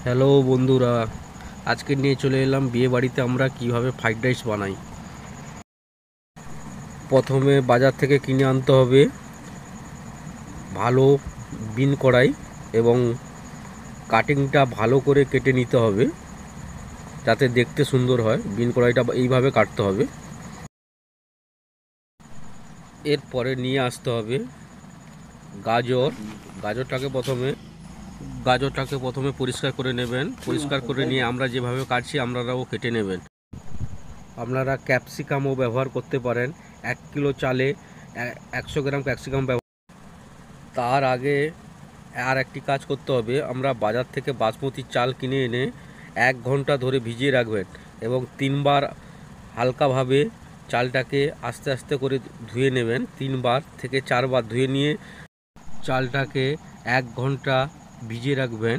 Hello বন্ধুরা, আজকে নিয়ে চলে এলাম বিয়ে বাড়িতে আমরা কিভাবে ফ্রাইড রাইস বানাই। প্রথমে বাজার থেকে কিনে আনতে হবে ভালো বিন কড়াই এবং কাটিংটা ভালো করে কেটে নিতে হবে যাতে দেখতে সুন্দর হয়। বিন কড়াইটা এইভাবে কাটতে হবে। এরপরে নিয়ে আসতে হবে গাজর। গাজরটাকে প্রথমে পরিষ্কার করে নেবেন। পরিষ্কার করে নিয়ে আমরা যেভাবে কাটছি আপনারাও কেটে নেবেন। আপনারা ক্যাপসিকামও ব্যবহার করতে পারেন। 1 কিলো চালে 100 গ্রাম ক্যাপসিকাম ব্যবহার। তার আগে আর একটি কাজ করতে হবে, আমরা বাজার থেকে বাসমতি চাল কিনে এনে 1 ঘন্টা ধরে ভিজিয়ে রাখবেন এবং 3বার হালকাভাবে চালটাকে আস্তে আস্তে করে ধুয়ে নেবেন। 3বার থেকে 4বার ধুয়ে নিয়ে চালটাকে 1 ঘন্টা ভিজিয়ে রাখবেন।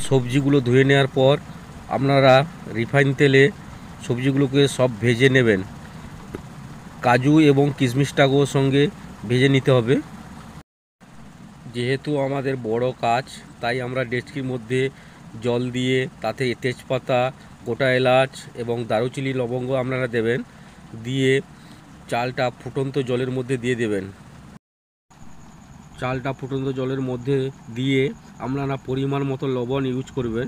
সবজিগুলো ধুয়ে নেওয়ার পর আপনারা রিফাইন তেলে সবজিগুলোকে সব ভেজে নেবেন। কাজু এবং কিশমিশটাকেও সঙ্গে ভেজে নিতে হবে। যেহেতু আমাদের বড় কাজ, তাই আমরা ডেচকির মধ্যে জল দিয়ে তাতে তেজপাতা, গোটা এলাচ এবং দারুচিনি লবঙ্গ আপনারা দেবেন। দিয়ে চালটা ফুটন্ত জলের মধ্যে দিয়ে দেবেন। চালটা ফুটন্ত জলের মধ্যে দিয়ে আপনারা পরিমাণ মতো লবণ ইউজ করবেন।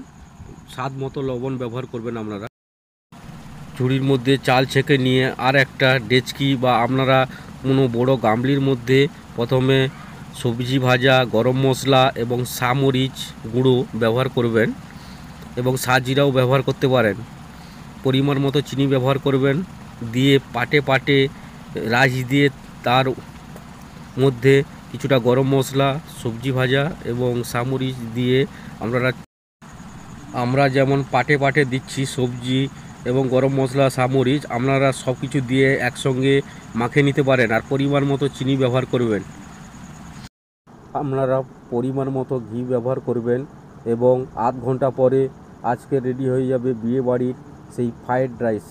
স্বাদ মতো লবণ ব্যবহার করবেন আপনারা। ঝুড়ির মধ্যে চাল ছেঁকে নিয়ে আর একটা ডেচকি বা আপনারা কোনো বড় গামলির মধ্যে প্রথমে সবজি ভাজা, গরম মশলা এবং সামরিচ গুঁড়ো ব্যবহার করবেন এবং সাজিরাও ব্যবহার করতে পারেন। পরিমাণ মতো চিনি ব্যবহার করবেন। দিয়ে পাটে পাটে রাশ দিয়ে তার মধ্যে কিছুটা গরম মশলা, সবজি ভাজা এবং সামরিচ দিয়ে আমরা যেমন পাটে পাটে দিচ্ছি সবজি এবং গরম মশলা, সামরিচ, আপনারা সব কিছু দিয়ে একসঙ্গে মাখিয়ে নিতে পারেন। আর পরিমাণ মতো চিনি ব্যবহার করবেন। আপনারা পরিমাণ মতো ঘি ব্যবহার করবেন এবং আধ ঘন্টা পরে আজকে রেডি হয়ে যাবে বিয়ে বাড়ির সেই ফ্রাইড রাইস।